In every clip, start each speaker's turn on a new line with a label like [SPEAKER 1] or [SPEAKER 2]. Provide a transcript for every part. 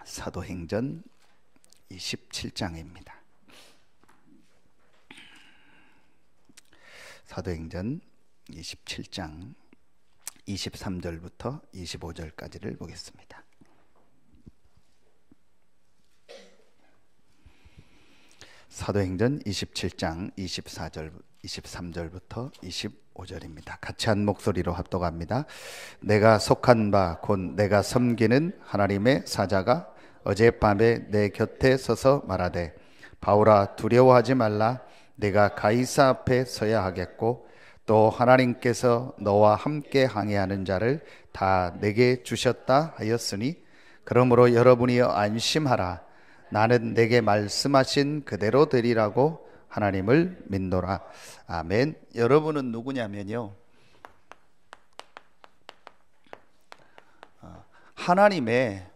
[SPEAKER 1] 사도행전 27장입니다. 사도행전 27장 23절부터 25절까지를 보겠습니다. 사도행전 27장 23절부터 25절입니다. 같이 한 목소리로 합독합니다. 내가 속한 바 곧 내가 섬기는 하나님의 사자가 어젯밤에 내 곁에 서서 말하되, 바울아 두려워하지 말라. 내가 가이사 앞에 서야 하겠고 또 하나님께서 너와 함께 항해하는 자를 다 내게 주셨다 하였으니 그러므로 여러분이 안심하라. 나는 내게 말씀하신 그대로 되리라고 하나님을 믿노라. 아멘. 여러분은 누구냐면요, 하나님의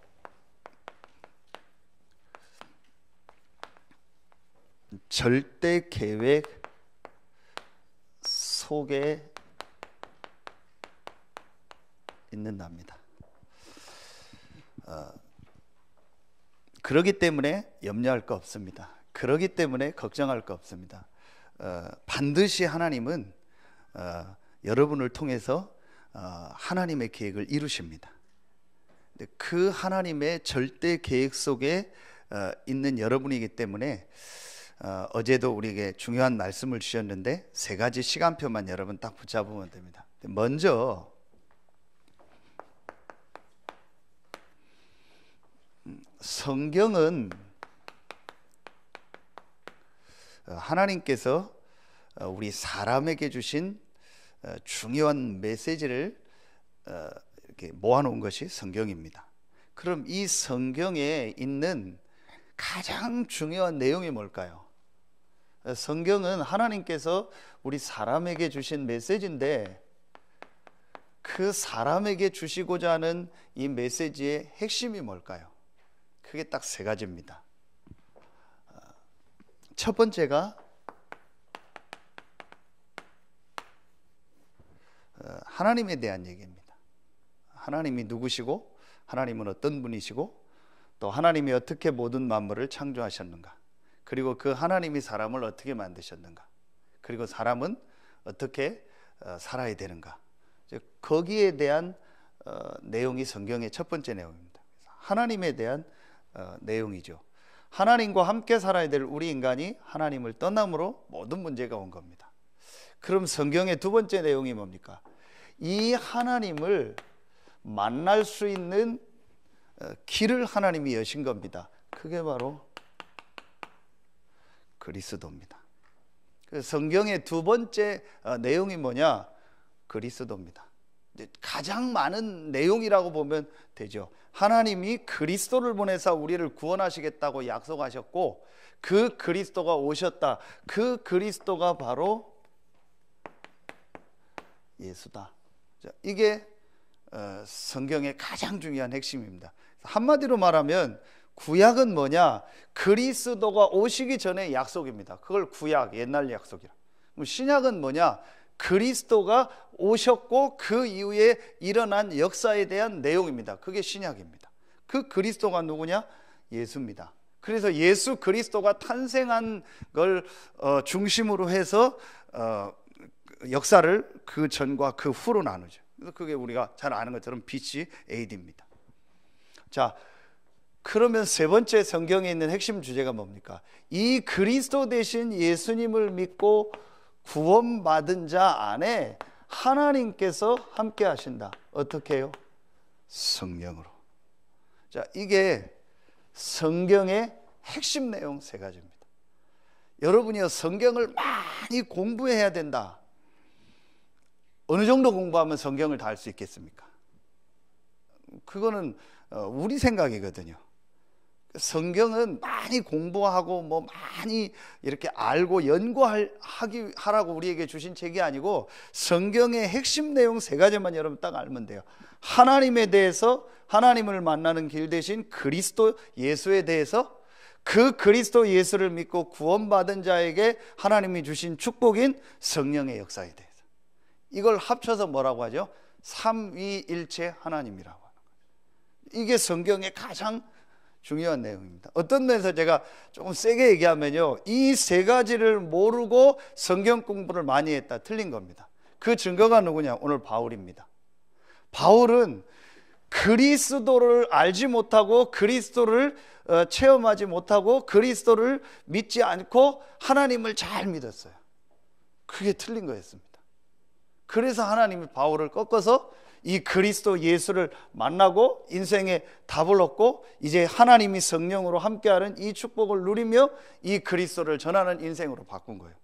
[SPEAKER 1] 절대 계획 속에 있는답니다. 그러기 때문에 염려할 거 없습니다. 그러기 때문에 걱정할 거 없습니다. 반드시 하나님은 여러분을 통해서 하나님의 계획을 이루십니다. 그 하나님의 절대 계획 속에 있는 여러분이기 때문에 어제도 우리에게 중요한 말씀을 주셨는데 세 가지 시간표만 여러분 딱 붙잡으면 됩니다. 먼저 성경은 하나님께서 우리 사람에게 주신 중요한 메시지를 이렇게 모아놓은 것이 성경입니다. 그럼 이 성경에 있는 가장 중요한 내용이 뭘까요? 성경은 하나님께서 우리 사람에게 주신 메시지인데 그 사람에게 주시고자 하는 이 메시지의 핵심이 뭘까요? 그게 딱 세 가지입니다. 첫 번째가 하나님에 대한 얘기입니다. 하나님이 누구시고 하나님은 어떤 분이시고 또 하나님이 어떻게 모든 만물을 창조하셨는가, 그리고 그 하나님이 사람을 어떻게 만드셨는가, 그리고 사람은 어떻게 살아야 되는가, 거기에 대한 내용이 성경의 첫 번째 내용입니다. 하나님에 대한 내용이죠. 하나님과 함께 살아야 될 우리 인간이 하나님을 떠남으로 모든 문제가 온 겁니다. 그럼 성경의 두 번째 내용이 뭡니까? 이 하나님을 만날 수 있는 길을 하나님이 여신 겁니다. 그게 바로 그리스도입니다. 성경의 두 번째 내용이 뭐냐? 그리스도입니다. 가장 많은 내용이라고 보면 되죠. 하나님이 그리스도를 보내사 우리를 구원하시겠다고 약속하셨고 그 그리스도가 오셨다. 그 그리스도가 바로 예수다. 이게 성경의 가장 중요한 핵심입니다. 한마디로 말하면 구약은 뭐냐? 그리스도가 오시기 전에 약속입니다. 그걸 구약, 옛날 약속이라. 신약은 뭐냐? 그리스도가 오셨고 그 이후에 일어난 역사에 대한 내용입니다. 그게 신약입니다. 그 그리스도가 누구냐? 예수입니다. 그래서 예수 그리스도가 탄생한 걸 중심으로 해서 역사를 그 전과 그 후로 나누죠. 그래서 그게 우리가 잘 아는 것처럼 BC AD입니다. 자, 그러면 세 번째 성경에 있는 핵심 주제가 뭡니까? 이 그리스도 대신 예수님을 믿고 구원받은 자 안에 하나님께서 함께 하신다. 어떻게 해요? 성령으로. 자, 이게 성경의 핵심 내용 세 가지입니다. 여러분이요, 성경을 많이 공부해야 된다. 어느 정도 공부하면 성경을 다 할 수 있겠습니까? 그거는 우리 생각이거든요. 성경은 많이 공부하고 뭐 많이 이렇게 알고 연구하라고 우리에게 주신 책이 아니고 성경의 핵심 내용 세 가지만 여러분 딱 알면 돼요. 하나님에 대해서, 하나님을 만나는 길 대신 그리스도 예수에 대해서, 그 그리스도 예수를 믿고 구원받은 자에게 하나님이 주신 축복인 성령의 역사에 대해서. 이걸 합쳐서 뭐라고 하죠? 삼위일체 하나님이라고 하는 거예요. 이게 성경의 가장 중요한 내용입니다. 어떤 면에서 제가 조금 세게 얘기하면요, 이 세 가지를 모르고 성경 공부를 많이 했다, 틀린 겁니다. 그 증거가 누구냐? 오늘 바울입니다. 바울은 그리스도를 알지 못하고 그리스도를 체험하지 못하고 그리스도를 믿지 않고 하나님을 잘 믿었어요. 그게 틀린 거였습니다. 그래서 하나님이 바울을 꺾어서 이 그리스도 예수를 만나고 인생의 답을 얻고 이제 하나님이 성령으로 함께하는 이 축복을 누리며 이 그리스도를 전하는 인생으로 바꾼 거예요.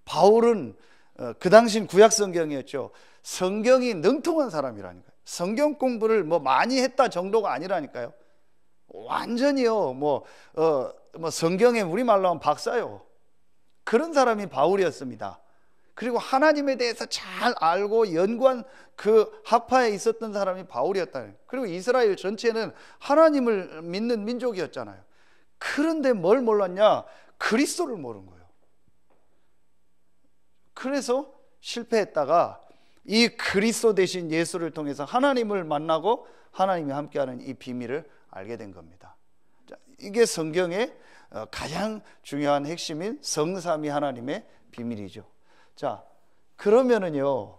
[SPEAKER 1] 바울은 그 당시는 구약 성경이었죠. 성경이 능통한 사람이라니까요. 성경 공부를 뭐 많이 했다 정도가 아니라니까요. 완전히요, 성경에 우리말로 하면 박사요. 그런 사람이 바울이었습니다. 그리고 하나님에 대해서 잘 알고 연구한 그 학파에 있었던 사람이 바울이었다. 그리고 이스라엘 전체는 하나님을 믿는 민족이었잖아요. 그런데 뭘 몰랐냐? 그리스도를 모르는 거예요. 그래서 실패했다가 이 그리스도 대신 예수를 통해서 하나님을 만나고 하나님이 함께하는 이 비밀을 알게 된 겁니다. 자, 이게 성경의 가장 중요한 핵심인 성삼위 하나님의 비밀이죠. 자, 그러면은요,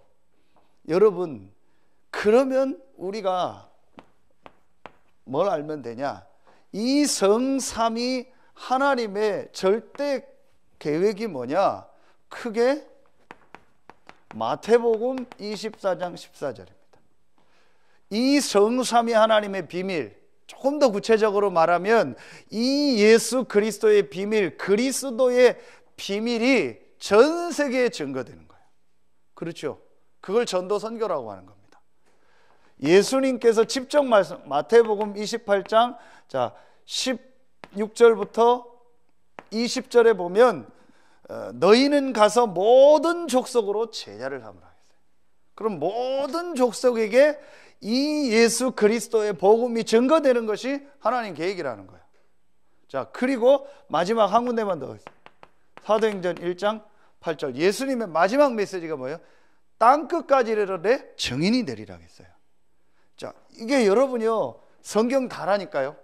[SPEAKER 1] 여러분, 그러면 우리가 뭘 알면 되냐? 이 성삼위 하나님의 절대 계획이 뭐냐? 크게 마태복음 24장 14절입니다. 이 성삼위 하나님의 비밀, 조금 더 구체적으로 말하면 이 예수 그리스도의 비밀, 그리스도의 비밀이 전 세계에 증거되는 거예요. 그렇죠? 그걸 전도 선교라고 하는 겁니다. 예수님께서 직접 말씀, 마태복음 28장 16절부터 20절에 보면 너희는 가서 모든 족속으로 제자를 삼으라 했어요. 그럼 모든 족속에게 이 예수 그리스도의 복음이 증거되는 것이 하나님 계획이라는 거예요. 자, 그리고 마지막 한 군데만 더 있어요. 사도행전 1장 8절. 예수님의 마지막 메시지가 뭐예요? 땅끝까지 이르되 증인이 되리라 했어요. 자, 이게 여러분요, 성경 다라니까요.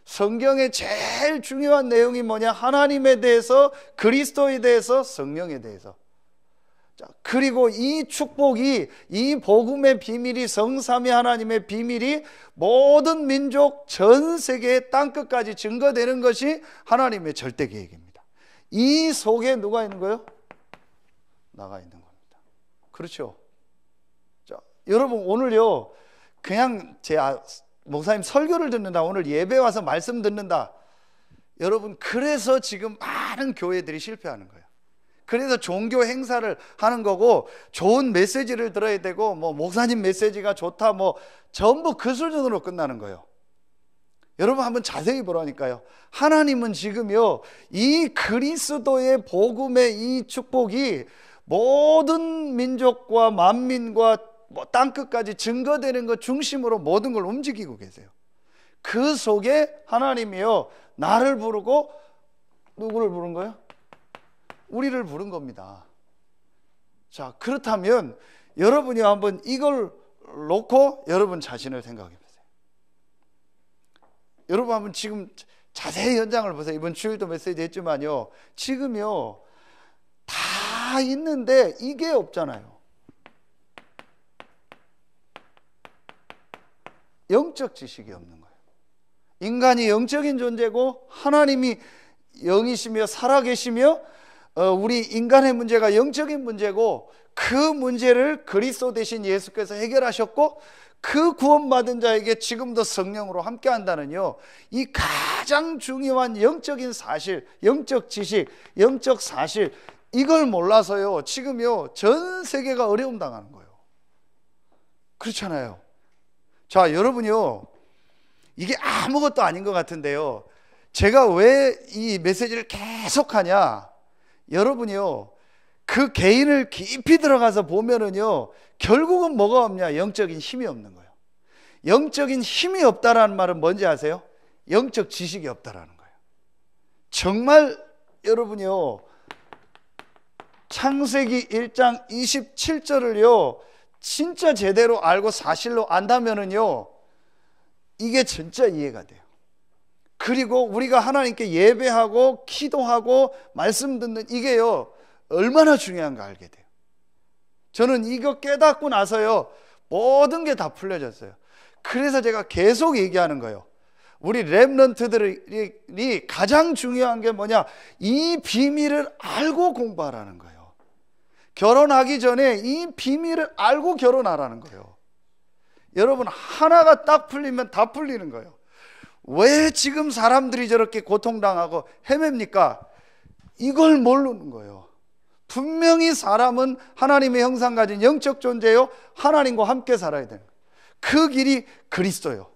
[SPEAKER 1] 성경의 제일 중요한 내용이 뭐냐? 하나님에 대해서, 그리스도에 대해서, 성령에 대해서. 자, 그리고 이 축복이, 이 복음의 비밀이, 성삼위 하나님의 비밀이 모든 민족 전 세계의 땅끝까지 증거되는 것이 하나님의 절대 계획입니다. 이 속에 누가 있는 거예요? 나가 있는 겁니다. 그렇죠? 자, 여러분, 오늘요, 그냥 제 목사님 설교를 듣는다, 오늘 예배 와서 말씀 듣는다, 여러분, 그래서 지금 많은 교회들이 실패하는 거예요. 그래서 종교 행사를 하는 거고, 좋은 메시지를 들어야 되고, 목사님 메시지가 좋다, 전부 그 수준으로 끝나는 거예요. 여러분, 한번 자세히 보라니까요. 하나님은 지금요, 이 그리스도의 복음의 이 축복이 모든 민족과 만민과 땅끝까지 증거되는 것 중심으로 모든 걸 움직이고 계세요. 그 속에 하나님이요, 나를 부르고 누구를 부른 거예요? 우리를 부른 겁니다. 자, 그렇다면 여러분이 한번 이걸 놓고 여러분 자신을 생각해 보세요. 여러분 한번 지금 자세히 현장을 보세요. 이번 주일도 메시지 했지만요, 지금요 다 있는데 이게 없잖아요. 영적 지식이 없는 거예요. 인간이 영적인 존재고 하나님이 영이시며 살아계시며 우리 인간의 문제가 영적인 문제고, 그 문제를 그리스도 대신 예수께서 해결하셨고, 그 구원받은 자에게 지금도 성령으로 함께 한다는요, 이 가장 중요한 영적인 사실, 영적 지식, 영적 사실, 이걸 몰라서요 지금요 전 세계가 어려움 당하는 거예요. 그렇잖아요. 자, 여러분요, 이게 아무것도 아닌 것 같은데요, 제가 왜 이 메시지를 계속하냐, 여러분이요 그 개인을 깊이 들어가서 보면은요, 결국은 뭐가 없냐? 영적인 힘이 없는 거예요. 영적인 힘이 없다라는 말은 뭔지 아세요? 영적 지식이 없다라는 거예요. 정말 여러분이요, 창세기 1장 27절을요 진짜 제대로 알고 사실로 안다면은요, 이게 진짜 이해가 돼요. 그리고 우리가 하나님께 예배하고 기도하고 말씀 듣는 이게요 얼마나 중요한가 알게 돼요. 저는 이거 깨닫고 나서요 모든 게 다 풀려졌어요. 그래서 제가 계속 얘기하는 거예요. 우리 렘넌트들이 가장 중요한 게 뭐냐, 이 비밀을 알고 공부하라는 거예요. 결혼하기 전에 이 비밀을 알고 결혼하라는 거예요. 여러분, 하나가 딱 풀리면 다 풀리는 거예요. 왜 지금 사람들이 저렇게 고통당하고 헤맵니까? 이걸 모르는 거예요. 분명히 사람은 하나님의 형상 가진 영적 존재요, 하나님과 함께 살아야 돼요. 그 길이 그리스도예요.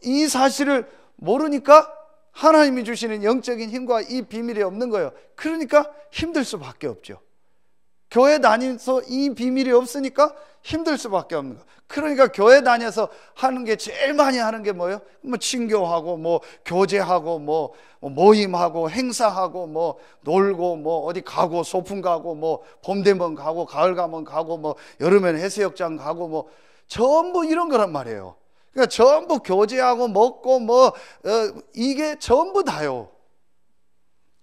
[SPEAKER 1] 이 사실을 모르니까 하나님이 주시는 영적인 힘과 이 비밀이 없는 거예요. 그러니까 힘들 수밖에 없죠. 교회 다니면서 이 비밀이 없으니까 힘들 수밖에 없는 거예요. 그러니까 교회 다녀서 하는 게 제일 많이 하는 게 뭐예요? 뭐 친교하고 뭐 교제하고 뭐 모임하고 행사하고 뭐 놀고 뭐 어디 가고 소풍 가고 뭐 봄 되면 가고 가을 가면 가고 뭐 여름엔 해수욕장 가고 뭐 전부 이런 거란 말이에요. 그러니까 전부 교제하고 먹고 뭐 이게 전부 다요.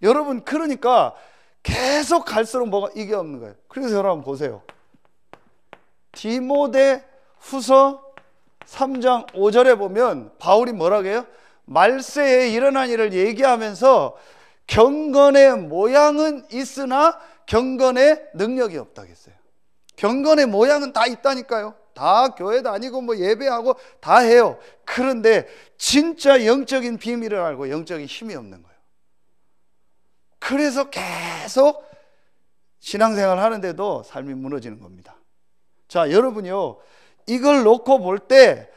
[SPEAKER 1] 여러분, 그러니까 계속 갈수록 뭐가 이게 없는 거예요. 그래서 여러분 보세요. 디모데 후서 3장 5절에 보면 바울이 뭐라고 해요? 말세에 일어난 일을 얘기하면서 경건의 모양은 있으나 경건의 능력이 없다고 했어요. 경건의 모양은 다 있다니까요. 다 교회 다니고 뭐 예배하고 다 해요. 그런데 진짜 영적인 비밀을 알고 영적인 힘이 없는 거예요. 그래서 계속 신앙생활 하는데도 삶이 무너지는 겁니다. 자, 여러분요, 이걸 놓고 볼 때,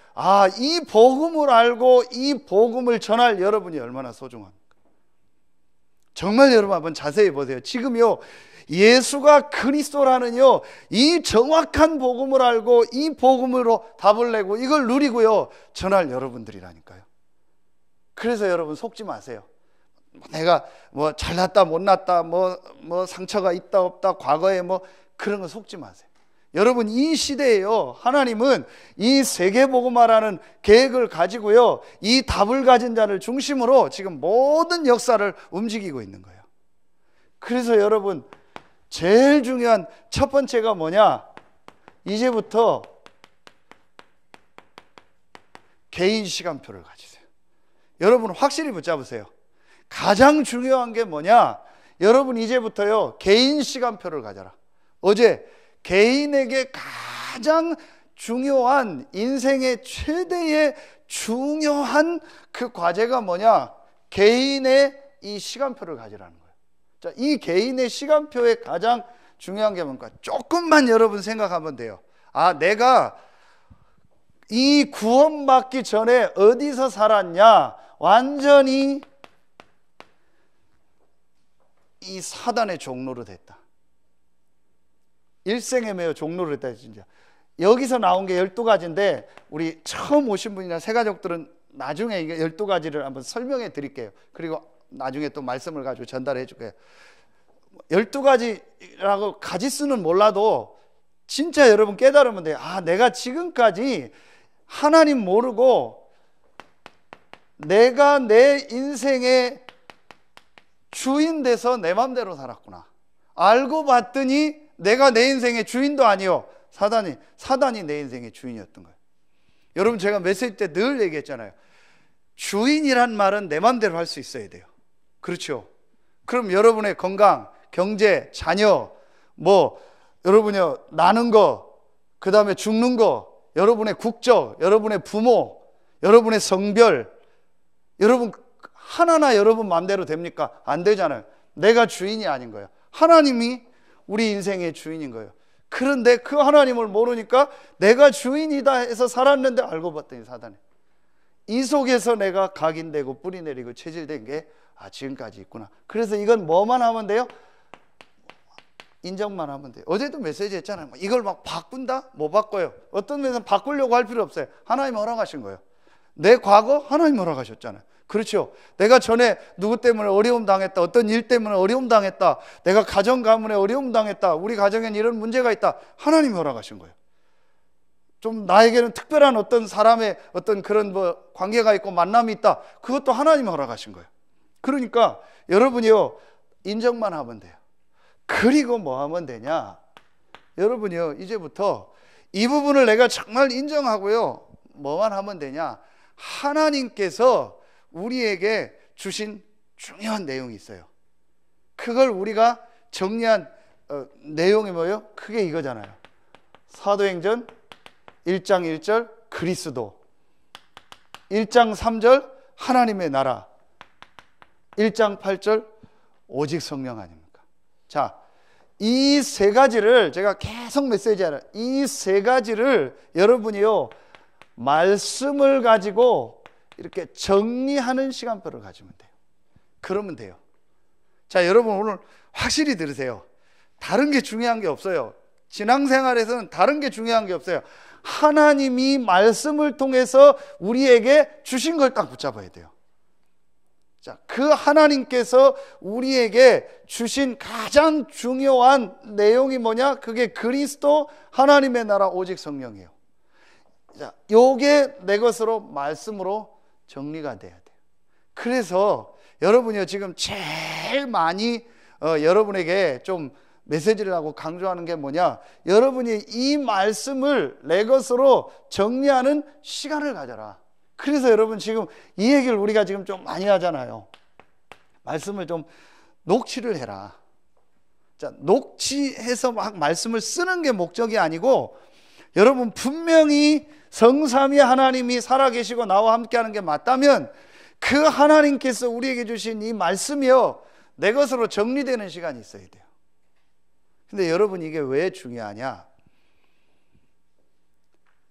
[SPEAKER 1] 이 복음을 알고 이 복음을 전할 여러분이 얼마나 소중합니까? 정말 여러분 한번 자세히 보세요. 지금요, 예수가 그리스도라는요, 이 정확한 복음을 알고 이 복음으로 답을 내고 이걸 누리고요 전할 여러분들이라니까요. 그래서 여러분 속지 마세요. 내가 뭐 잘났다 못났다 뭐 상처가 있다 없다 과거에 뭐 그런 거 속지 마세요. 여러분, 이 시대에요, 하나님은 이 세계복음화라는 계획을 가지고요 이 답을 가진 자를 중심으로 지금 모든 역사를 움직이고 있는 거예요. 그래서 여러분, 제일 중요한 첫 번째가 뭐냐, 이제부터 개인 시간표를 가지세요. 여러분 확실히 붙잡으세요. 가장 중요한 게 뭐냐, 여러분 이제부터요 개인 시간표를 가져라. 어제 개인에게 가장 중요한, 인생의 최대의 중요한 그 과제가 뭐냐, 개인의 이 시간표를 가지라는 거예요. 자, 이 개인의 시간표의 가장 중요한 게 뭔가, 조금만 여러분 생각하면 돼요. 내가 이 구원받기 전에 어디서 살았냐, 완전히 이 사단의 종로로 됐다. 일생에 매여 종로로 됐다. 진짜 여기서 나온 게 12가지인데 우리 처음 오신 분이나 새가족들은 나중에 이게 12가지를 한번 설명해 드릴게요. 그리고 나중에 또 말씀을 가지고 전달해 줄게요. 12가지라고 가지수는 몰라도 진짜 여러분 깨달으면 돼요. 내가 지금까지 하나님 모르고 내가 내 인생의 주인 돼서 내 맘대로 살았구나. 알고 봤더니 내가 내 인생의 주인도 아니요, 사단이 내 인생의 주인이었던 거예요. 여러분, 제가 메시지 때 늘 얘기했잖아요. 주인이란 말은 내 맘대로 할 수 있어야 돼요. 그렇죠? 그럼 여러분의 건강, 경제, 자녀, 여러분이요 나는 거, 그 다음에 죽는 거, 여러분의 국적, 여러분의 부모, 여러분의 성별, 여러분 하나하나 여러분 마음대로 됩니까? 안 되잖아요. 내가 주인이 아닌 거예요. 하나님이 우리 인생의 주인인 거예요. 그런데 그 하나님을 모르니까 내가 주인이다 해서 살았는데 알고 봤더니 사단이. 이 속에서 내가 각인되고 뿌리 내리고 체질된 게 지금까지 있구나. 그래서 이건 뭐만 하면 돼요? 인정만 하면 돼요. 어제도 메시지 했잖아요. 이걸 막 바꾼다? 못 바꿔요. 어떤 면에서 바꾸려고 할 필요 없어요. 하나님 허락하신 거예요. 내 과거 하나님 허락하셨잖아요. 그렇죠? 내가 전에 누구 때문에 어려움 당했다, 어떤 일 때문에 어려움 당했다, 내가 가정 가문에 어려움 당했다, 우리 가정엔 이런 문제가 있다, 하나님 허락하신 거예요. 좀 나에게는 특별한 어떤 사람의 어떤 그런 뭐 관계가 있고 만남이 있다. 그것도 하나님이 허락하신 거예요. 그러니까 여러분이요, 인정만 하면 돼요. 그리고 뭐 하면 되냐? 여러분이요, 이제부터 이 부분을 내가 정말 인정하고요, 뭐만 하면 되냐? 하나님께서 우리에게 주신 중요한 내용이 있어요. 그걸 우리가 정리한 내용이 뭐예요? 그게 이거잖아요. 사도행전 1장 1절 그리스도, 1장 3절 하나님의 나라, 1장 8절 오직 성령 아닙니까? 자, 이 세 가지를 제가 계속 메시지하는 이 세 가지를 여러분이요, 말씀을 가지고 이렇게 정리하는 시간표를 가지면 돼요. 그러면 돼요. 자, 여러분 오늘 확실히 들으세요. 다른 게 중요한 게 없어요. 신앙생활에서는 다른 게 중요한 게 없어요. 하나님이 말씀을 통해서 우리에게 주신 걸 딱 붙잡아야 돼요. 자, 그 하나님께서 우리에게 주신 가장 중요한 내용이 뭐냐? 그게 그리스도, 하나님의 나라, 오직 성령이에요. 자, 요게 내 것으로 말씀으로 정리가 돼야 돼요. 그래서 여러분이요, 지금 제일 많이 여러분에게 좀 메시지를 하고 강조하는 게 뭐냐? 여러분이 이 말씀을 내 것으로 정리하는 시간을 가져라. 그래서 여러분 지금 이 얘기를 우리가 지금 좀 많이 하잖아요. 말씀을 좀 녹취를 해라. 자, 녹취해서 막 말씀을 쓰는 게 목적이 아니고, 여러분 분명히 성삼위 하나님이 살아계시고 나와 함께하는 게 맞다면 그 하나님께서 우리에게 주신 이 말씀이요, 내 것으로 정리되는 시간이 있어야 돼요. 근데 여러분 이게 왜 중요하냐?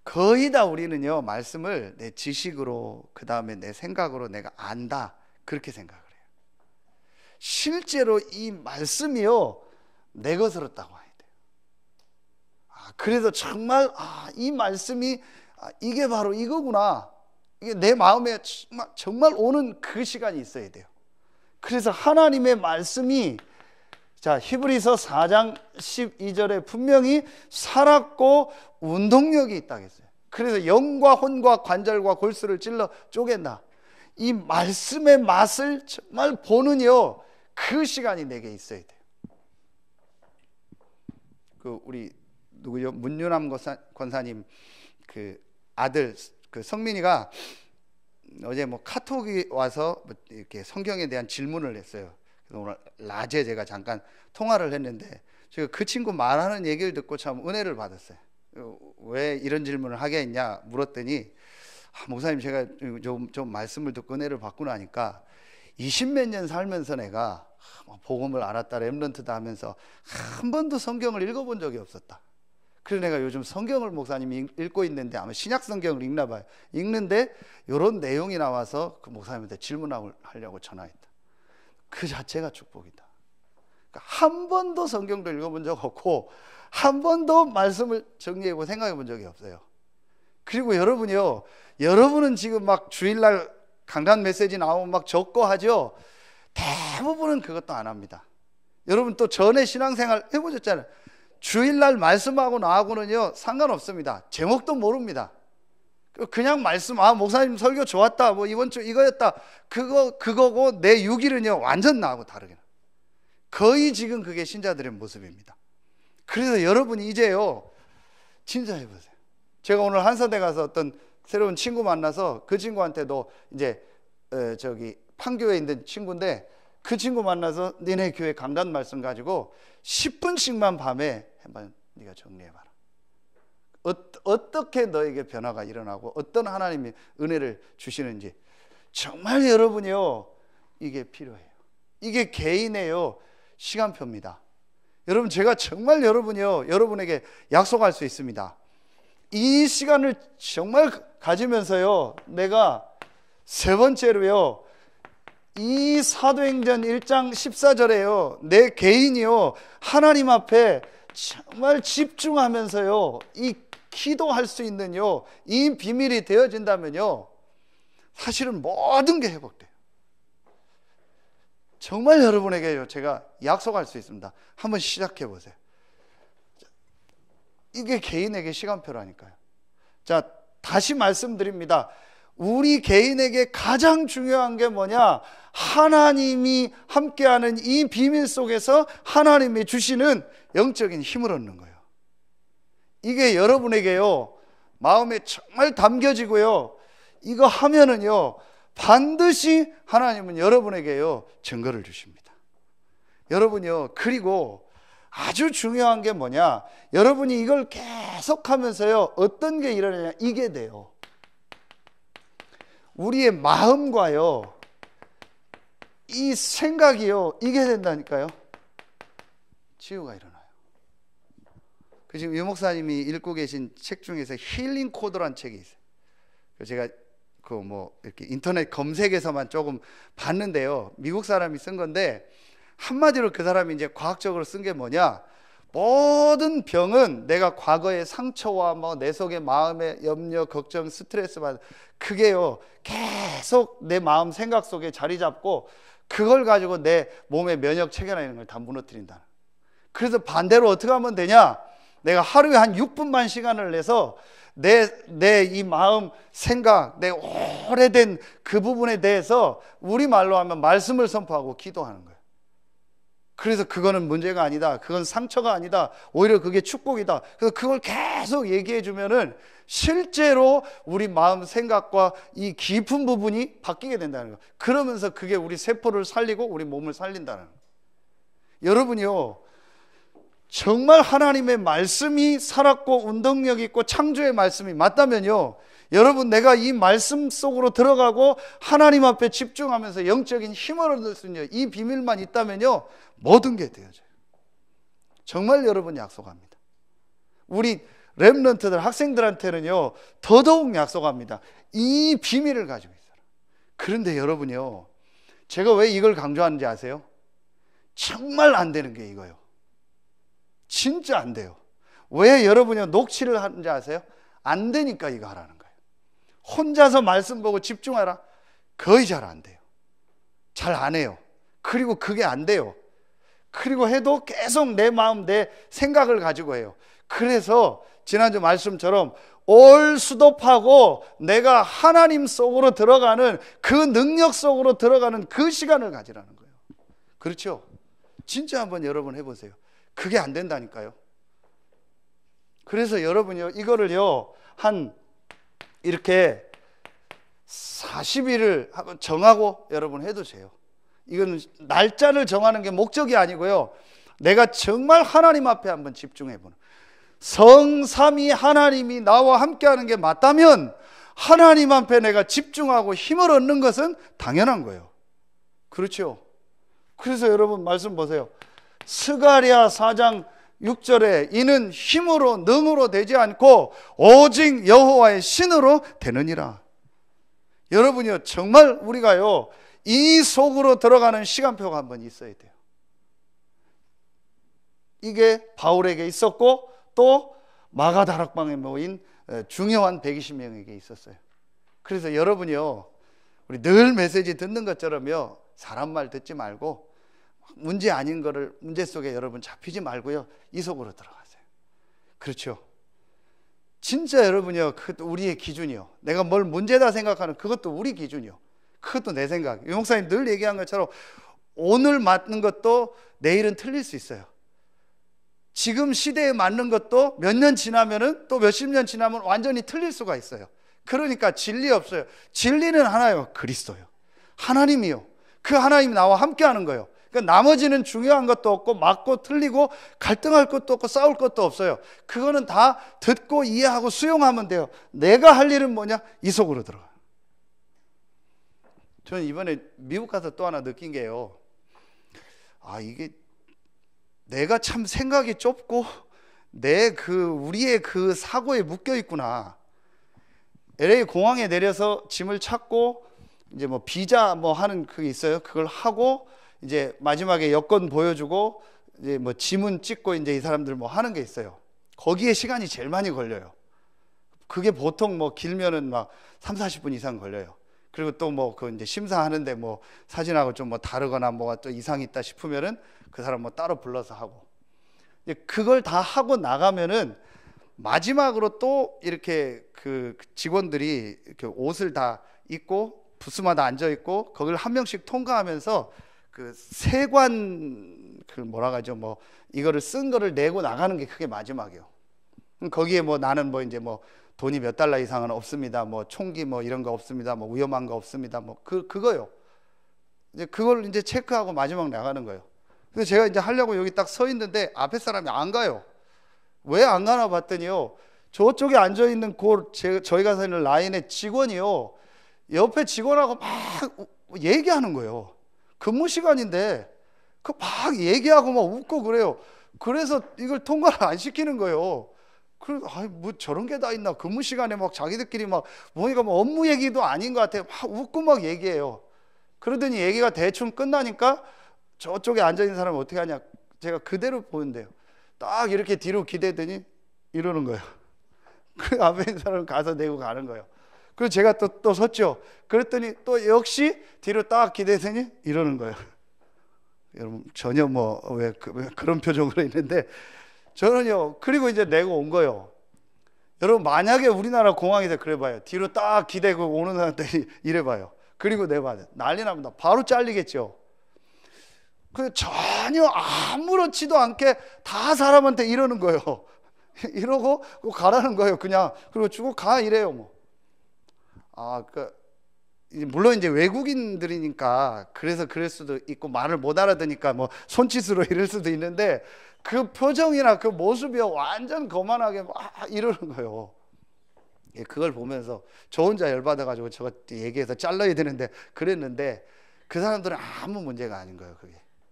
[SPEAKER 1] 거의 다 우리는요, 말씀을 내 지식으로, 그 다음에 내 생각으로 내가 안다, 그렇게 생각을 해요. 실제로 이 말씀이요, 내 것으로 딱 와야 돼요. 그래서 정말 이 말씀이 이게 바로 이거구나, 이게 내 마음에 정말 오는 그 시간이 있어야 돼요. 그래서 하나님의 말씀이, 자, 히브리서 4장 12절에 분명히 살았고 운동력이 있다고 했어요. 그래서 영과 혼과 관절과 골수를 찔러 쪼갠다. 이 말씀의 맛을 정말 보는요, 그 시간이 내게 있어야 돼요. 그 우리 누구요? 문유남 권사님 그 아들 그 성민이가 어제 뭐 카톡이 와서 이렇게 성경에 대한 질문을 했어요. 그래서 오늘 낮에 제가 잠깐 통화를 했는데, 제가 그 친구 말하는 얘기를 듣고 참 은혜를 받았어요. 왜 이런 질문을 하게 했냐 물었더니, 목사님 제가 좀 말씀을 듣고 은혜를 받고 나니까 20몇 년 살면서 내가 복음을 알았다, 렘넌트다 하면서 한 번도 성경을 읽어본 적이 없었다. 그래서 내가 요즘 성경을 목사님이 읽고 있는데, 아마 신약 성경을 읽나 봐요. 읽는데 이런 내용이 나와서 그 목사님한테 질문하려고 전화했다. 그 자체가 축복이다. 그러니까 한 번도 성경도 읽어본 적 없고 한 번도 말씀을 정리해보고 생각해본 적이 없어요. 그리고 여러분이요, 여러분은 지금 막 주일날 강단 메시지 나오면 막 적고 하죠. 대부분은 그것도 안 합니다. 여러분 또 전에 신앙생활 해보셨잖아요. 주일날 말씀하고 나하고는요 상관없습니다. 제목도 모릅니다. 그냥 말씀, 목사님 설교 좋았다, 뭐 이번 주 이거였다, 그거고 내 6일은요 완전 나하고 다르게, 거의 지금 그게 신자들의 모습입니다. 그래서 여러분이 이제요 진짜 해보세요. 제가 오늘 한서대 가서 어떤 새로운 친구 만나서, 그 친구한테도 이제 저기 판교에 있는 친구인데, 그 친구 만나서 니네 교회 강단 말씀 가지고 10분씩만 밤에 한번 네가 정리해봐라. 어떻게 너에게 변화가 일어나고 어떤 하나님이 은혜를 주시는지. 정말 여러분이요 이게 필요해요. 이게 개인의요 시간표입니다. 여러분 제가 정말 여러분이요 여러분에게 약속할 수 있습니다. 이 시간을 정말 가지면서요, 내가 세 번째로요, 이 사도행전 1장 14절에요 내 개인이요 하나님 앞에 정말 집중하면서요 이 기도할 수 있는요 이 비밀이 되어진다면요, 사실은 모든 게 회복돼요. 정말 여러분에게요 제가 약속할 수 있습니다. 한번 시작해 보세요. 이게 개인에게 시간표라니까요. 자, 다시 말씀드립니다. 우리 개인에게 가장 중요한 게 뭐냐? 하나님이 함께하는 이 비밀 속에서 하나님이 주시는 영적인 힘을 얻는 거예요. 이게 여러분에게요, 마음에 정말 담겨지고요, 이거 하면은요, 반드시 하나님은 여러분에게요, 증거를 주십니다. 여러분요, 그리고 아주 중요한 게 뭐냐? 여러분이 이걸 계속 하면서요, 어떤 게 일어나냐? 이게 돼요. 우리의 마음과요, 이 생각이요, 이게 된다니까요. 치유가 일어나요. 지금 유 목사님이 읽고 계신 책 중에서 힐링 코드란 책이 있어요. 제가 이렇게 인터넷 검색에서만 조금 봤는데요, 미국 사람이 쓴 건데, 한마디로 그 사람이 이제 과학적으로 쓴 게 뭐냐? 모든 병은 내가 과거의 상처와 내 속의 마음의 염려, 걱정, 스트레스만, 그게요, 계속 내 마음 생각 속에 자리 잡고, 그걸 가지고 내 몸의 면역 체계나 이런 걸 다 무너뜨린다. 그래서 반대로 어떻게 하면 되냐? 내가 하루에 한 6분만 시간을 내서 내 이 마음 생각, 내 오래된 그 부분에 대해서 우리말로 하면 말씀을 선포하고 기도하는 거예요. 그래서 그거는 문제가 아니다, 그건 상처가 아니다, 오히려 그게 축복이다. 그래서 그걸 계속 얘기해 주면은 실제로 우리 마음 생각과 이 깊은 부분이 바뀌게 된다는 거예요. 그러면서 그게 우리 세포를 살리고 우리 몸을 살린다는 거예요. 여러분이요, 정말 하나님의 말씀이 살았고 운동력 있고 창조의 말씀이 맞다면요, 여러분, 내가 이 말씀 속으로 들어가고 하나님 앞에 집중하면서 영적인 힘을 얻을 수 있는 이 비밀만 있다면요, 모든 게 되어져요. 정말 여러분 약속합니다. 우리 렘넌트들, 학생들한테는요, 더더욱 약속합니다. 이 비밀을 가지고 있어요. 그런데 여러분이요, 제가 왜 이걸 강조하는지 아세요? 정말 안 되는 게 이거예요. 진짜 안 돼요. 왜 여러분이 녹취를 하는지 아세요? 안 되니까 이거 하라는 거예요. 혼자서 말씀 보고 집중하라? 거의 잘 안 돼요. 잘 안 해요. 그리고 그게 안 돼요. 그리고 해도 계속 내 마음, 내 생각을 가지고 해요. 그래서 지난주 말씀처럼 올 수도하고 내가 하나님 속으로 들어가는 그 능력 속으로 들어가는 그 시간을 가지라는 거예요. 그렇죠? 진짜 한번 여러분 해보세요. 그게 안 된다니까요. 그래서 여러분이요, 이거를요, 한 이렇게 40일을 정하고 여러분 해두세요. 이건 날짜를 정하는 게 목적이 아니고요, 내가 정말 하나님 앞에 한번 집중해보는, 성삼위 하나님이 나와 함께하는 게 맞다면 하나님 앞에 내가 집중하고 힘을 얻는 것은 당연한 거예요. 그렇죠? 그래서 여러분 말씀 보세요. 스가랴 4장 6절에 이는 힘으로 능으로 되지 않고 오직 여호와의 신으로 되느니라. 여러분이요, 정말 우리가요, 이 속으로 들어가는 시간표가 한번 있어야 돼요. 이게 바울에게 있었고 또 마가다락방에 모인 중요한 120명에게 있었어요. 그래서 여러분이요, 우리 늘 메시지 듣는 것처럼요, 사람 말 듣지 말고 문제 아닌 거를 문제 속에 여러분 잡히지 말고요, 이 속으로 들어가세요. 그렇죠? 진짜 여러분이요, 그것도 우리의 기준이요. 내가 뭘 문제다 생각하는 그것도 우리 기준이요. 그것도 내 생각. 유 목사님 늘 얘기한 것처럼 오늘 맞는 것도 내일은 틀릴 수 있어요. 지금 시대에 맞는 것도 몇 년 지나면은 또 몇십 년 지나면 완전히 틀릴 수가 있어요. 그러니까 진리 없어요. 진리는 하나요, 그리스도요. 하나님이요. 그 하나님이 나와 함께하는 거예요. 그러니까 나머지는 중요한 것도 없고 맞고 틀리고 갈등할 것도 없고 싸울 것도 없어요. 그거는 다 듣고 이해하고 수용하면 돼요. 내가 할 일은 뭐냐? 이 속으로 들어가. 저는 이번에 미국 가서 또 하나 느낀 게요, 이게 내가 참 생각이 좁고 우리의 그 사고에 묶여 있구나. LA 공항에 내려서 짐을 찾고 이제 비자 하는 그게 있어요. 그걸 하고 이제 마지막에 여권 보여주고 이제 지문 찍고 이제 이 사람들 하는 게 있어요. 거기에 시간이 제일 많이 걸려요. 그게 보통 길면은 3, 40분 이상 걸려요. 그리고 또 그 이제 심사하는데 사진하고 좀 다르거나 뭐가 또 이상이 있다 싶으면은 그 사람 따로 불러서 하고, 그걸 다 하고 나가면은 마지막으로 또 이렇게 그 직원들이 이렇게 옷을 다 입고 부스마다 앉아 있고 그걸 한 명씩 통과하면서 그 세관 그 뭐라 하죠, 뭐 이거를 쓴 거를 내고 나가는 게 그게 마지막이에요. 거기에 뭐 나는 뭐 이제 뭐 돈이 몇 달러 이상은 없습니다, 뭐 총기 뭐 이런 거 없습니다, 뭐 위험한 거 없습니다, 뭐 그거요. 이제 그걸 이제 체크하고 마지막 나가는 거예요. 그래서 제가 이제 하려고 여기 딱 서 있는데 앞에 사람이 안 가요. 왜 안 가나 봤더니요, 저쪽에 앉아 있는 저희가 서 있는 라인의 직원이요, 옆에 직원하고 막 얘기하는 거예요. 근무 시간인데 그 막 얘기하고 막 웃고 그래요. 그래서 이걸 통과를 안 시키는 거예요. 그래서 뭐 저런 게 다 있나, 근무 시간에 막 자기들끼리 막 보니까 뭐 업무 얘기도 아닌 것 같아요. 막 웃고 막 얘기해요. 그러더니 얘기가 대충 끝나니까 저쪽에 앉아 있는 사람이 어떻게 하냐, 제가 그대로 보는데요, 딱 이렇게 뒤로 기대더니 이러는 거예요. 그 앞에 있는 사람은 가서 내고 가는 거예요. 그래서 제가 또 섰죠. 그랬더니 또 역시 뒤로 딱 기대더니 이러는 거예요. 여러분 전혀 뭐 왜 그런 표정으로 있는데 저는요, 그리고 이제 내고 온 거예요. 여러분 만약에 우리나라 공항에서 그래봐요. 뒤로 딱 기대고 오는 사람들이 이래봐요. 그리고 내봐요. 난리 납니다. 바로 잘리겠죠. 그 전혀 아무렇지도 않게 다 사람한테 이러는 거예요. 이러고 가라는 거예요. 그냥. 그리고 주고 가 이래요. 뭐. 물론 이제 외국인들이니까 그래서 그럴 수도 있고 말을 못 알아듣니까 뭐 손짓으로 이럴 수도 있는데 그 표정이나 그 모습이 완전 거만하게 막 이러는 거예요. 그걸 보면서 저 혼자 열받아가지고 저거 얘기해서 잘라야 되는데 그랬는데 그 사람들은 아무 문제가 아닌 거예요.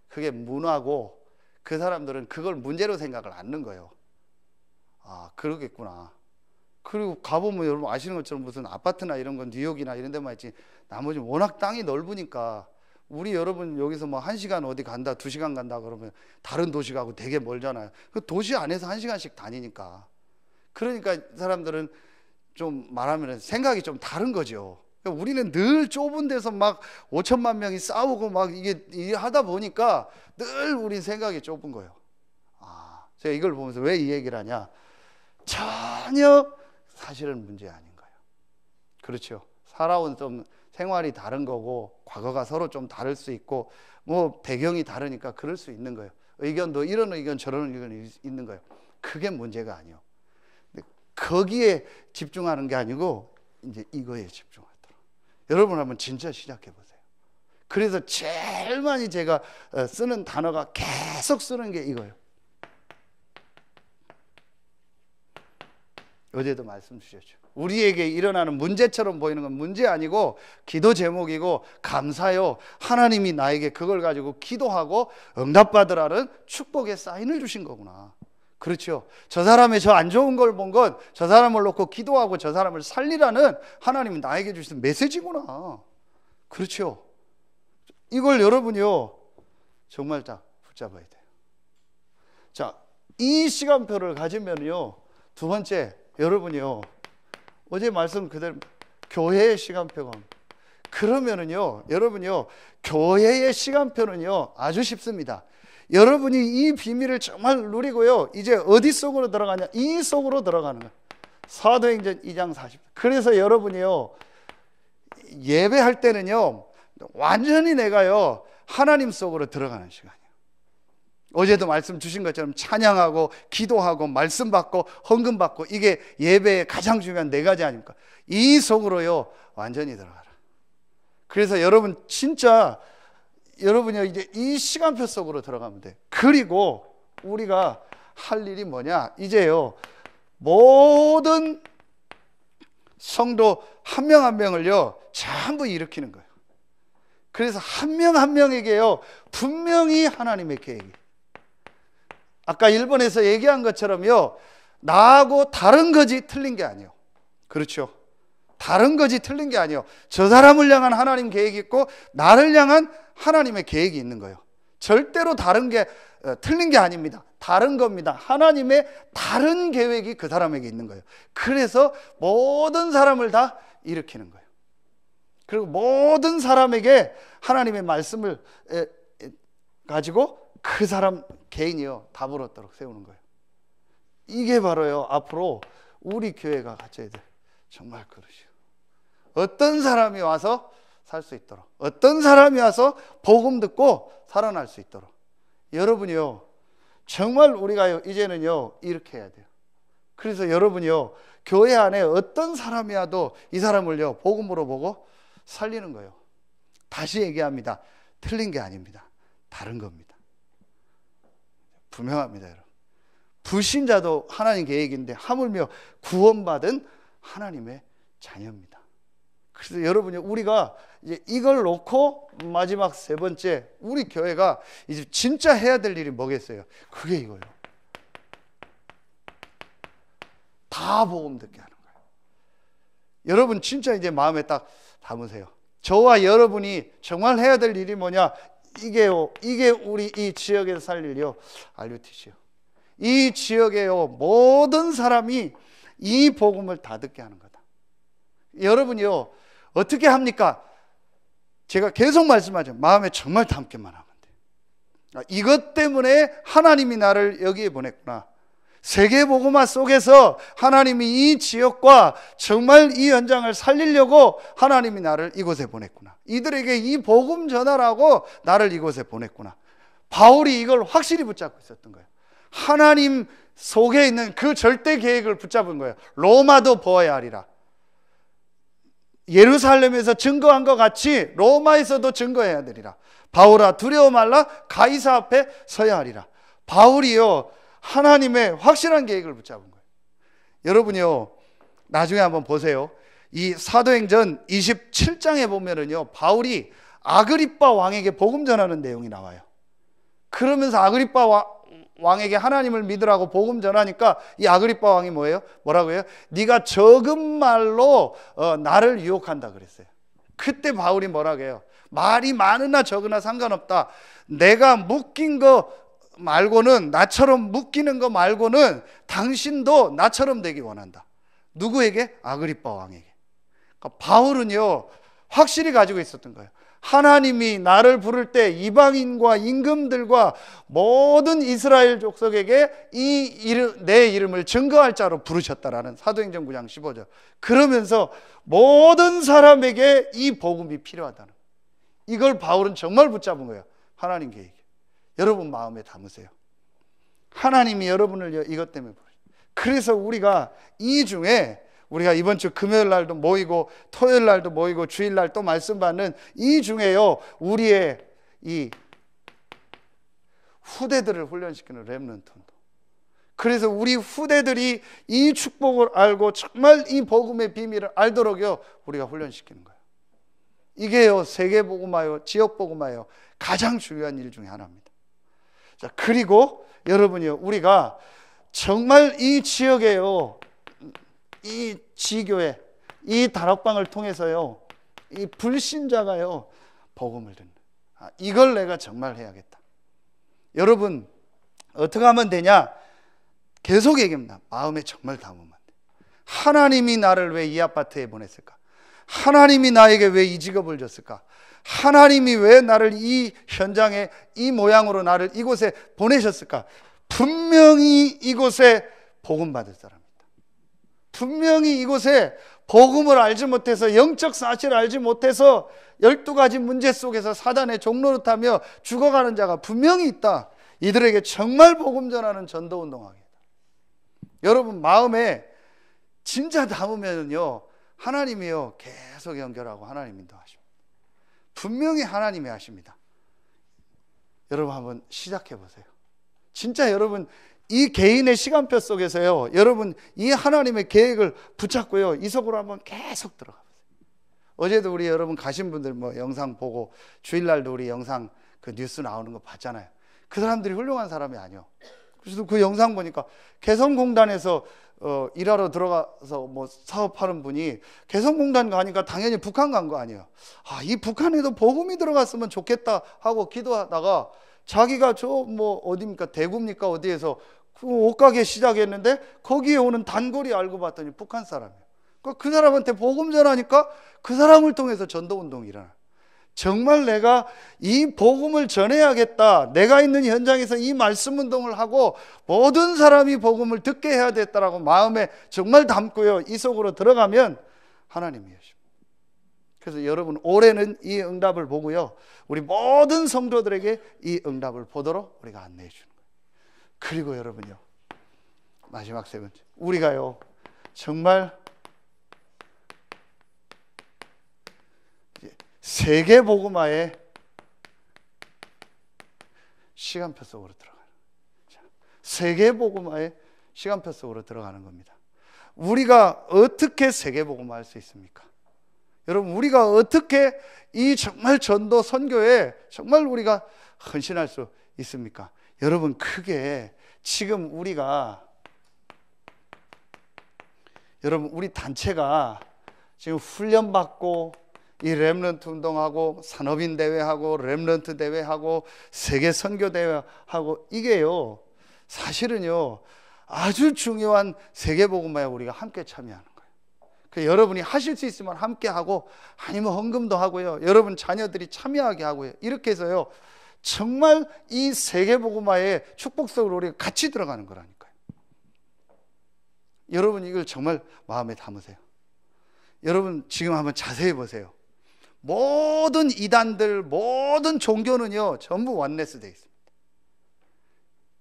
[SPEAKER 1] 그게 문화고 그 사람들은 그걸 문제로 생각을 않는 거예요. 그러겠구나. 그리고 가보면 여러분 아시는 것처럼 무슨 아파트나 이런 건 뉴욕이나 이런 데만 있지 나머지 워낙 땅이 넓으니까 우리 여러분 여기서 뭐 1시간 어디 간다 2시간 간다 그러면 다른 도시 가고 되게 멀잖아요. 그 도시 안에서 1시간씩 다니니까. 그러니까 사람들은 좀 말하면 생각이 좀 다른 거죠. 그러니까 우리는 늘 좁은 데서 막 5천만 명이 싸우고 막 이게 하다 보니까 늘 우리 생각이 좁은 거예요. 제가 이걸 보면서 왜 이 얘기를 하냐, 전혀 사실은 문제 아닌 거예요. 그렇죠. 살아온 좀 생활이 다른 거고 과거가 서로 좀 다를 수 있고 뭐 배경이 다르니까 그럴 수 있는 거예요. 의견도 이런 의견 저런 의견이 있는 거예요. 그게 문제가 아니에요. 근데 거기에 집중하는 게 아니고 이제 이거에 집중하도록. 여러분 한번 진짜 시작해 보세요. 그래서 제일 많이 제가 쓰는 단어가 계속 쓰는 게 이거예요. 어제도 말씀 주셨죠. 우리에게 일어나는 문제처럼 보이는 건 문제 아니고 기도 제목이고 감사요. 하나님이 나에게 그걸 가지고 기도하고 응답받으라는 축복의 사인을 주신 거구나. 그렇죠. 저 사람의 저 안 좋은 걸 본 건 저 사람을 놓고 기도하고 저 사람을 살리라는 하나님이 나에게 주신 메시지구나. 그렇죠. 이걸 여러분이요 정말 다 붙잡아야 돼요. 자, 이 시간표를 가지면요, 두 번째 여러분이요, 어제 말씀 그대로 교회의 시간표가, 그러면은요 여러분이요 교회의 시간표는요 아주 쉽습니다. 여러분이 이 비밀을 정말 누리고요, 이제 어디 속으로 들어가냐, 이 속으로 들어가는 거예요. 사도행전 2장 40. 그래서 여러분이요 예배할 때는요 완전히 내가요 하나님 속으로 들어가는 시간이에요. 어제도 말씀 주신 것처럼 찬양하고 기도하고 말씀 받고 헌금 받고, 이게 예배의 가장 중요한 4가지 아닙니까? 이 속으로요 완전히 들어가라. 그래서 여러분 진짜 여러분이 이제 이 시간표 속으로 들어가면 돼. 그리고 우리가 할 일이 뭐냐, 이제요 모든 성도 한 명 한 명을요 전부 일으키는 거예요. 그래서 한 명 한 명에게요 분명히 하나님의 계획이, 아까 일본에서 얘기한 것처럼요 나하고 다른 거지 틀린 게 아니에요. 그렇죠. 다른 거지 틀린 게 아니에요. 저 사람을 향한 하나님 계획이 있고 나를 향한 하나님의 계획이 있는 거예요. 절대로 다른 게 틀린 게 아닙니다. 다른 겁니다. 하나님의 다른 계획이 그 사람에게 있는 거예요. 그래서 모든 사람을 다 일으키는 거예요. 그리고 모든 사람에게 하나님의 말씀을 가지고 그 사람 개인이요 답을 얻도록 세우는 거예요. 이게 바로요, 앞으로 우리 교회가 가져야 될 정말 그릇이요. 어떤 사람이 와서 살 수 있도록, 어떤 사람이 와서 복음 듣고 살아날 수 있도록. 여러분이요, 정말 우리가 이제는요 이렇게 해야 돼요. 그래서 여러분이요, 교회 안에 어떤 사람이 와도 이 사람을요 복음으로 보고 살리는 거예요. 다시 얘기합니다. 틀린 게 아닙니다. 다른 겁니다. 분명합니다, 여러분. 불신자도 하나님 계획인데 하물며 구원받은 하나님의 자녀입니다. 그래서 여러분이, 우리가 이제 이걸 놓고 마지막 세 번째, 우리 교회가 이제 진짜 해야 될 일이 뭐겠어요? 그게 이거예요. 다 복음 듣게 하는 거예요. 여러분 진짜 이제 마음에 딱 담으세요. 저와 여러분이 정말 해야 될 일이 뭐냐? 이게 우리 이 지역에서 살 일이요, RUTC요. 이 지역에요 모든 사람이 이 복음을 다 듣게 하는 거다. 여러분이요 어떻게 합니까? 제가 계속 말씀하죠. 마음에 정말 담기만 하면 돼. 이것 때문에 하나님이 나를 여기에 보냈구나. 세계복음화 속에서 하나님이 이 지역과 정말 이 현장을 살리려고 하나님이 나를 이곳에 보냈구나. 이들에게 이 복음 전하라고 나를 이곳에 보냈구나. 바울이 이걸 확실히 붙잡고 있었던 거예요. 하나님 속에 있는 그 절대 계획을 붙잡은 거예요. 로마도 보아야 하리라. 예루살렘에서 증거한 것 같이 로마에서도 증거해야 되리라. 바울아 두려워 말라, 가이사 앞에 서야 하리라. 바울이요 하나님의 확실한 계획을 붙잡은 거예요. 여러분이요 나중에 한번 보세요. 이 사도행전 27장에 보면은요 바울이 아그리빠 왕에게 복음 전하는 내용이 나와요. 그러면서 아그리빠 왕에게 하나님을 믿으라고 복음 전하니까 이 아그리빠 왕이 뭐라고 해요? 네가 적은 말로 나를 유혹한다 그랬어요. 그때 바울이 뭐라고 해요? 말이 많으나 적으나 상관없다. 내가 묶인 거 말고는, 나처럼 묶이는 거 말고는 당신도 나처럼 되기 원한다. 누구에게? 아그리빠 왕에게. 그러니까 바울은요 확실히 가지고 있었던 거예요. 하나님이 나를 부를 때 이방인과 임금들과 모든 이스라엘 족속에게 내 이름을 증거할 자로 부르셨다라는 사도행전 9장 15절. 그러면서 모든 사람에게 이 복음이 필요하다는, 이걸 바울은 정말 붙잡은 거예요. 하나님 계획. 여러분 마음에 담으세요. 하나님이 여러분을 이것 때문에 부르셨어요. 그래서 우리가 이 중에 우리가 이번 주 금요일 날도 모이고 토요일 날도 모이고 주일 날 또 말씀 받는 이 중에요 우리의 이 후대들을 훈련시키는 렘넌트도, 그래서 우리 후대들이 이 축복을 알고 정말 이 복음의 비밀을 알도록요 우리가 훈련시키는 거예요. 이게요 세계복음화요 지역복음화요 가장 중요한 일 중에 하나입니다. 자, 그리고 여러분이요 우리가 정말 이 지역에요 이 지교회, 이 다락방을 통해서요 이 불신자가요 복음을 듣는, 이걸 내가 정말 해야겠다. 여러분 어떻게 하면 되냐? 계속 얘기합니다. 마음에 정말 담으면 돼. 하나님이 나를 왜 이 아파트에 보냈을까? 하나님이 나에게 왜 이 직업을 줬을까? 하나님이 왜 나를 이 현장에 이 모양으로 나를 이곳에 보내셨을까? 분명히 이곳에 복음 받을 사람, 분명히 이곳에 복음을 알지 못해서, 영적 사실을 알지 못해서 12가지 문제 속에서 사단의 종노릇하며 죽어가는 자가 분명히 있다. 이들에게 정말 복음 전하는 전도운동하겠다. 여러분 마음에 진짜 담으면요 하나님이요 계속 연결하고 하나님 인도하십니다. 분명히 하나님이 하십니다. 여러분 한번 시작해 보세요. 진짜 여러분 이 개인의 시간표 속에서요 여러분 이 하나님의 계획을 붙잡고요 이 속으로 한번 계속 들어가 보세요. 어제도 우리 여러분 가신 분들 뭐 영상 보고 주일날도 우리 영상 그 뉴스 나오는 거 봤잖아요. 그 사람들이 훌륭한 사람이 아니요. 그래서 그 영상 보니까 개성공단에서 일하러 들어가서 뭐 사업하는 분이 개성공단 가니까 당연히 북한 간 거 아니에요. 이 북한에도 복음이 들어갔으면 좋겠다 하고 기도하다가 자기가 저 뭐 어디입니까 대구입니까 어디에서 그 옷가게 시작했는데 거기에 오는 단골이 알고 봤더니 북한 사람이에요. 그 사람한테 복음 전하니까 그 사람을 통해서 전도운동이 일어나. 정말 내가 이 복음을 전해야겠다, 내가 있는 현장에서 이 말씀 운동을 하고 모든 사람이 복음을 듣게 해야 겠다라고 마음에 정말 담고요, 이 속으로 들어가면 하나님이 여십니다. 그래서 여러분, 올해는 이 응답을 보고요, 우리 모든 성도들에게 이 응답을 보도록 우리가 안내해 주는 거예요. 그리고 여러분요, 마지막 세 번째, 우리가요 정말 세계 복음화의 시간표 속으로 들어가는, 세계 복음화의 시간표 속으로 들어가는 겁니다. 우리가 어떻게 세계 복음화할 수 있습니까? 여러분, 우리가 어떻게 이 정말 전도 선교에 정말 우리가 헌신할 수 있습니까? 여러분, 크게 지금 여러분, 우리 단체가 지금 훈련받고 이 렘넌트 운동하고 산업인 대회하고 렘넌트 대회하고 세계 선교 대회하고 이게요, 사실은요 아주 중요한 세계 복음화에 우리가 함께 참여하는 거예요. 그 여러분이 하실 수 있으면 함께 하고, 아니면 헌금도 하고요, 여러분 자녀들이 참여하게 하고요, 이렇게 해서요 정말 이 세계 복음화의 축복 속으로 우리가 같이 들어가는 거라니까요. 여러분, 이걸 정말 마음에 담으세요. 여러분, 지금 한번 자세히 보세요. 모든 이단들, 모든 종교는요 전부 원네스 되어 있습니다.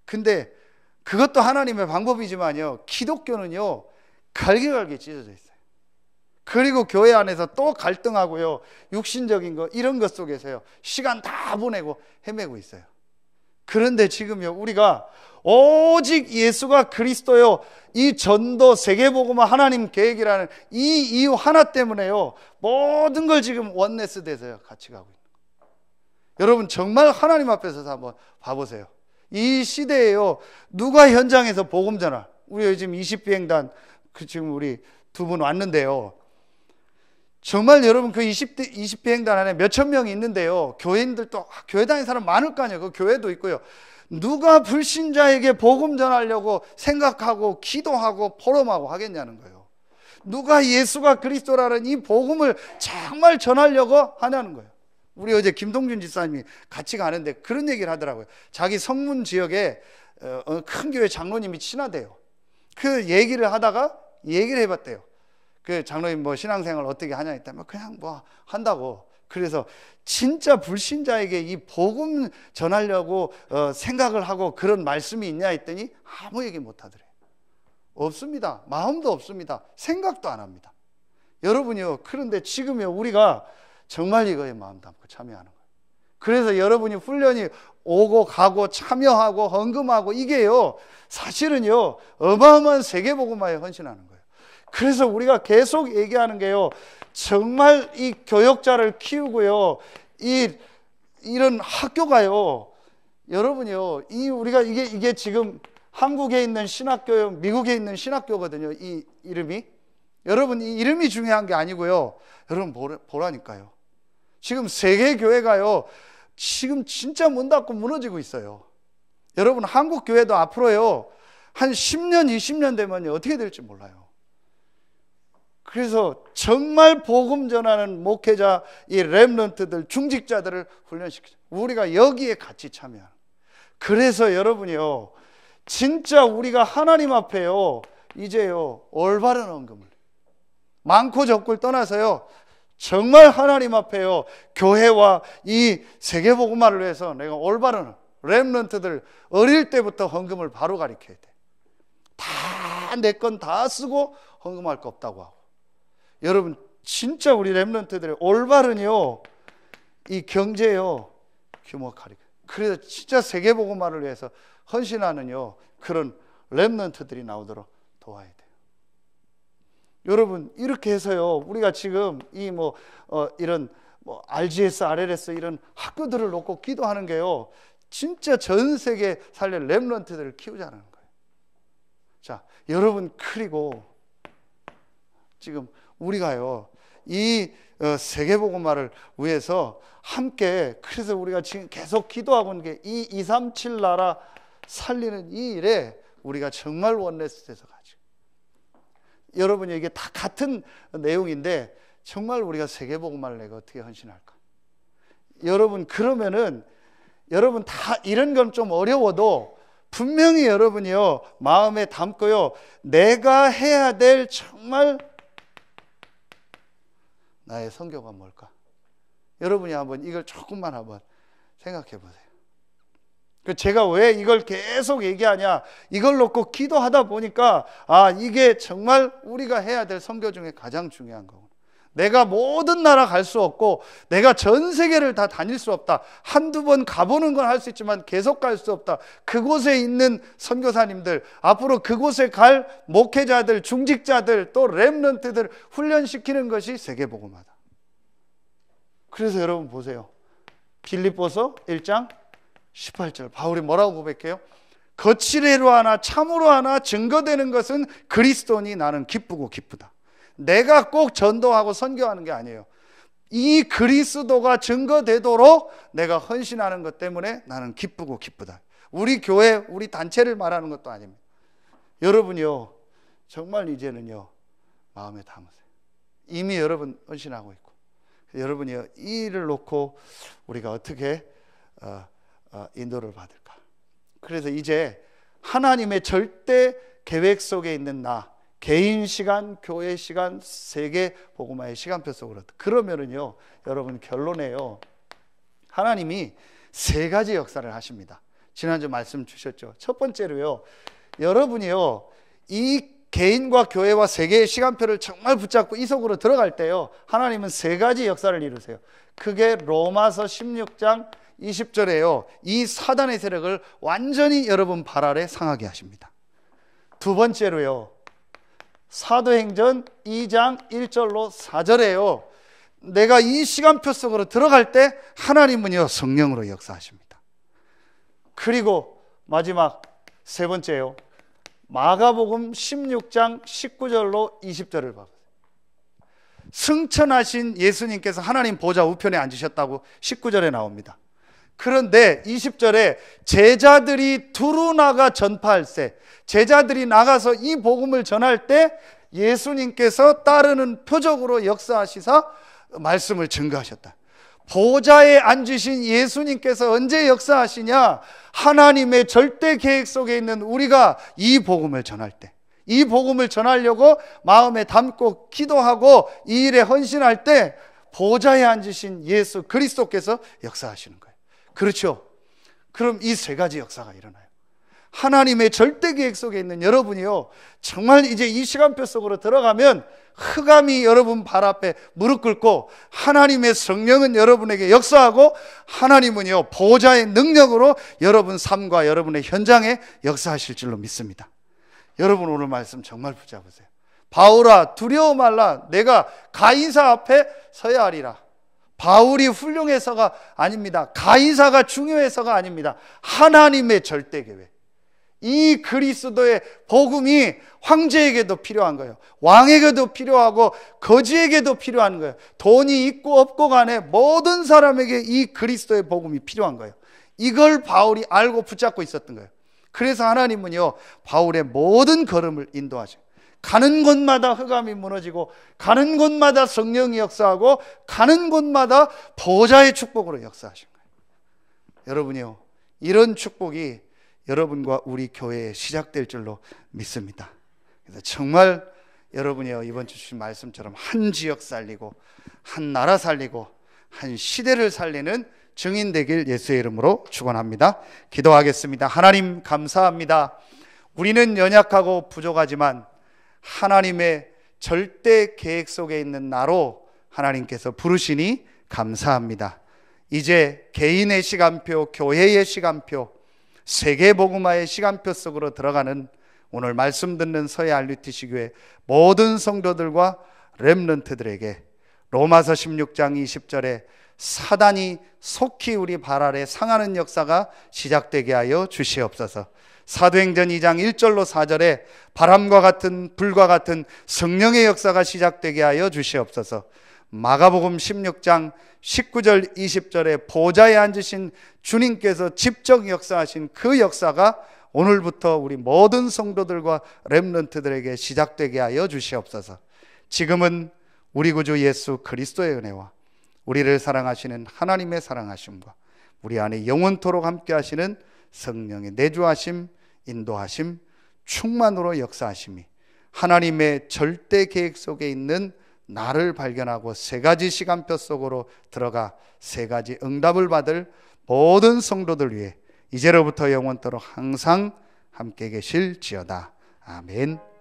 [SPEAKER 1] 근데 그것도 하나님의 방법이지만요, 기독교는요 갈기갈기 찢어져 있어요. 그리고 교회 안에서 또 갈등하고요, 육신적인 거 이런 것 속에서요 시간 다 보내고 헤매고 있어요. 그런데 지금요, 우리가 오직 예수가 그리스도요, 이 전도 세계복음화 하나님 계획이라는 이 이유 하나 때문에요 모든 걸 지금 원네스 돼서요 같이 가고 있는 거예요. 여러분, 정말 하나님 앞에서 한번 봐보세요. 이 시대에요 누가 현장에서 복음 전할, 우리 지금 20비행단 지금 우리 두 분 왔는데요, 정말 여러분 그 20비행단 안에 몇천 명이 있는데요, 교인들도 교회 다니는 사람 많을 거 아니에요. 그 교회도 있고요. 누가 불신자에게 복음 전하려고 생각하고 기도하고 포럼하고 하겠냐는 거예요. 누가 예수가 그리스도라는 이 복음을 정말 전하려고 하냐는 거예요. 우리 어제 김동준 집사님이 같이 가는데 그런 얘기를 하더라고요. 자기 성문 지역에 큰 교회 장로님이 친하대요. 그 얘기를 하다가 얘기를 해봤대요. 그 장로님 뭐 신앙생활 어떻게 하냐 했다면 그냥 뭐 한다고. 그래서 진짜 불신자에게 이 복음 전하려고 생각을 하고 그런 말씀이 있냐 했더니 아무 얘기 못 하더래요. 없습니다. 마음도 없습니다. 생각도 안 합니다. 여러분이요, 그런데 지금요 우리가 정말 이거에 마음 담고 참여하는 거예요. 그래서 여러분이 훈련이 오고 가고 참여하고 헌금하고 이게요 사실은요 어마어마한 세계복음화에 헌신하는 거예요. 그래서 우리가 계속 얘기하는 게요, 정말 이 교역자를 키우고요, 이런 학교가요, 여러분이요, 우리가 이게 지금 한국에 있는 신학교요, 미국에 있는 신학교거든요. 이 이름이, 여러분 이 이름이 중요한 게 아니고요, 여러분 보라니까요. 지금 세계 교회가요, 지금 진짜 문 닫고 무너지고 있어요. 여러분 한국 교회도 앞으로요 한 10년, 20년 되면 어떻게 될지 몰라요. 그래서 정말 복음 전하는 목회자, 이 렘넌트들, 중직자들을 훈련시키죠. 우리가 여기에 같이 참여하는. 그래서 여러분이요, 진짜 우리가 하나님 앞에요, 이제요 올바른 헌금을, 많고 적고를 떠나서요, 정말 하나님 앞에요 교회와 이 세계복음화를 위해서 내가 올바른 렘넌트들 어릴 때부터 헌금을 바로 가르쳐야 돼. 다 내 건 다 쓰고 헌금할 거 없다고 하고. 여러분 진짜 우리 렘넌트들의 올바른요 이 경제요 규모 가리고, 그래서 진짜 세계복음화를 위해서 헌신하는요 그런 렘넌트들이 나오도록 도와야 돼요. 여러분 이렇게 해서요 우리가 지금 이 이런 RGS, RLS 이런 학교들을 놓고 기도하는 게요 진짜 전 세계 살릴 렘넌트들을 키우자는 거예요. 자, 여러분, 그리고 지금 우리가요 이 세계복음화를 위해서 함께, 그래서 우리가 지금 계속 기도하고 있는 게 이 237 나라 살리는 이 일에 우리가 정말 원네스돼서 가지고, 여러분이 이게 다 같은 내용인데 정말 우리가 세계복음화를 내가 어떻게 헌신할까? 여러분, 그러면은 여러분 다 이런 건 좀 어려워도 분명히 여러분이요 마음에 담고요, 내가 해야 될 정말 나의 선교가 뭘까? 여러분이 한번 이걸 조금만 한번 생각해 보세요. 제가 왜 이걸 계속 얘기하냐, 이걸 놓고 기도하다 보니까 이게 정말 우리가 해야 될 선교 중에 가장 중요한 거고, 내가 모든 나라 갈 수 없고 내가 전 세계를 다 다닐 수 없다, 한두 번 가보는 건 할 수 있지만 계속 갈 수 없다. 그곳에 있는 선교사님들, 앞으로 그곳에 갈 목회자들, 중직자들, 또 렘넌트들 훈련시키는 것이 세계복음화다. 그래서 여러분 보세요, 빌립보서 1장 18절 바울이 뭐라고 고백해요? 거칠애로 하나 참으로 하나 증거되는 것은 그리스도니 나는 기쁘고 기쁘다. 내가 꼭 전도하고 선교하는 게 아니에요. 이 그리스도가 증거되도록 내가 헌신하는 것 때문에 나는 기쁘고 기쁘다. 우리 교회, 우리 단체를 말하는 것도 아닙니다. 여러분이요 정말 이제는요 마음에 담으세요. 이미 여러분 헌신하고 있고, 여러분이요 이 일을 놓고 우리가 어떻게 인도를 받을까? 그래서 이제 하나님의 절대 계획 속에 있는 나, 개인 시간, 교회 시간, 세계 복음화의 시간표 속으로, 그러면은요 여러분 결론에요 하나님이 세 가지 역사를 하십니다. 지난주 말씀 주셨죠. 첫 번째로요, 여러분이요 이 개인과 교회와 세계의 시간표를 정말 붙잡고 이 속으로 들어갈 때요, 하나님은 세 가지 역사를 이루세요. 그게 로마서 16장 20절에요 이 사단의 세력을 완전히 여러분 발 아래 상하게 하십니다. 두 번째로요, 사도행전 2장 1절로 4절에요 내가 이 시간표 속으로 들어갈 때 하나님은요 성령으로 역사하십니다. 그리고 마지막 세 번째요, 마가복음 16장 19절로 20절을 봐보세요. 승천하신 예수님께서 하나님 보좌 우편에 앉으셨다고 19절에 나옵니다. 그런데 20절에 제자들이 두루 나가 전파할세, 제자들이 나가서 이 복음을 전할 때 예수님께서 따르는 표적으로 역사하시사 말씀을 증거하셨다. 보좌에 앉으신 예수님께서 언제 역사하시냐? 하나님의 절대 계획 속에 있는 우리가 이 복음을 전할 때, 이 복음을 전하려고 마음에 담고 기도하고 이 일에 헌신할 때 보좌에 앉으신 예수 그리스도께서 역사하시는 거예요. 그렇죠? 그럼 이 세 가지 역사가 일어나요. 하나님의 절대 계획 속에 있는 여러분이요 정말 이제 이 시간표 속으로 들어가면 흑암이 여러분 발 앞에 무릎 꿇고 하나님의 성령은 여러분에게 역사하고 하나님은요 보좌의 능력으로 여러분 삶과 여러분의 현장에 역사하실 줄로 믿습니다. 여러분 오늘 말씀 정말 붙잡으세요. 바울아 두려워 말라, 내가 가이사 앞에 서야 하리라. 바울이 훌륭해서가 아닙니다. 가이사가 중요해서가 아닙니다. 하나님의 절대 계획, 이 그리스도의 복음이 황제에게도 필요한 거예요. 왕에게도 필요하고 거지에게도 필요한 거예요. 돈이 있고 없고 간에 모든 사람에게 이 그리스도의 복음이 필요한 거예요. 이걸 바울이 알고 붙잡고 있었던 거예요. 그래서 하나님은요 바울의 모든 걸음을 인도하셔요. 가는 곳마다 흑암이 무너지고, 가는 곳마다 성령이 역사하고, 가는 곳마다 보좌의 축복으로 역사하신 거예요. 여러분이요 이런 축복이 여러분과 우리 교회에 시작될 줄로 믿습니다. 그래서 정말 여러분이요 이번 주 주신 말씀처럼 한 지역 살리고, 한 나라 살리고, 한 시대를 살리는 증인 되길 예수의 이름으로 축원합니다. 기도하겠습니다. 하나님 감사합니다. 우리는 연약하고 부족하지만 하나님의 절대 계획 속에 있는 나로 하나님께서 부르시니 감사합니다. 이제 개인의 시간표, 교회의 시간표, 세계복음화의 시간표 속으로 들어가는 오늘 말씀 듣는 서해 RUTC 교회 모든 성도들과 렘넌트들에게 로마서 16장 20절에 사단이 속히 우리 발 아래 상하는 역사가 시작되게 하여 주시옵소서. 사도행전 2장 1절로 4절에 바람과 같은 불과 같은 성령의 역사가 시작되게 하여 주시옵소서. 마가복음 16장 19절 20절에 보좌에 앉으신 주님께서 직접 역사하신 그 역사가 오늘부터 우리 모든 성도들과 렘넌트들에게 시작되게 하여 주시옵소서. 지금은 우리 구주 예수 그리스도의 은혜와 우리를 사랑하시는 하나님의 사랑하심과 우리 안에 영원토록 함께 하시는 성령의 내주하심, 인도하심, 충만으로 역사하심이 하나님의 절대 계획 속에 있는 나를 발견하고 세 가지 시간표 속으로 들어가 세 가지 응답을 받을 모든 성도들 위해 이제로부터 영원토록 항상 함께 계실지어다. 아멘.